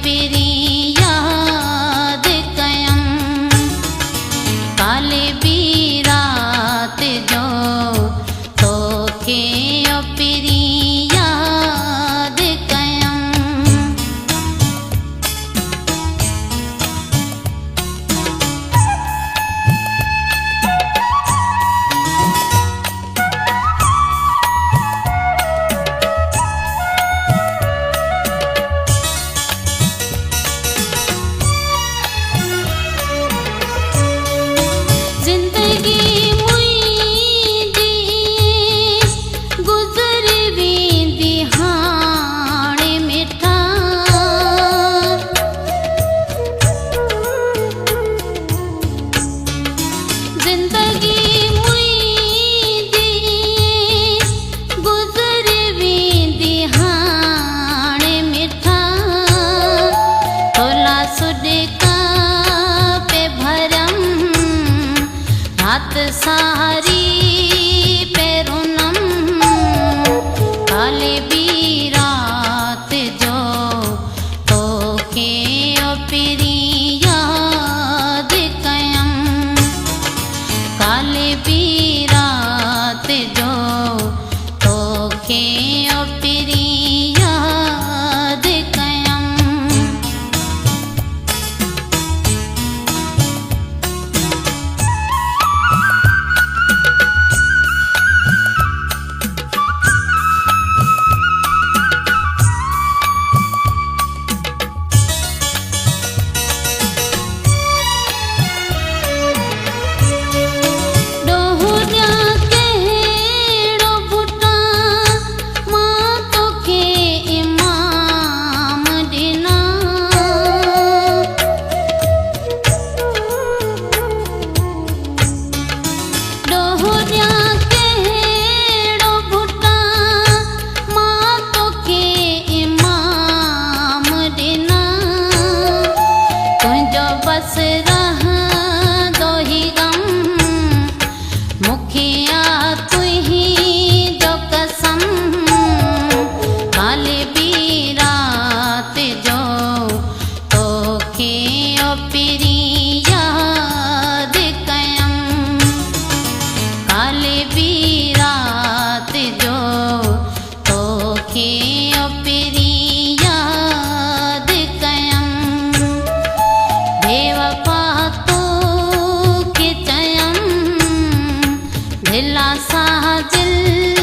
पिरी याद कयम काले बी रात जो तोखे पिरी याद कयम जिंदगी मुईदी गुज़र वेंदी हाणे मिठा जिंदगी मुईदी गुज़र वेंदी हाणे मिठा थोला सुॾका पे भरम रात सारी पेरुनम काले बी रात जो तोखे पिरी याद कयम काले बी रात जो तोखे पिरी याद कयम बस रहंदो ही गम मुखिया तुही जो कसम काले बी रात जो तोखे पिरी याद कयम काले बी रात जो तोखे पिरी याद कयम बेवफा तोखे चयम दिला सा दिल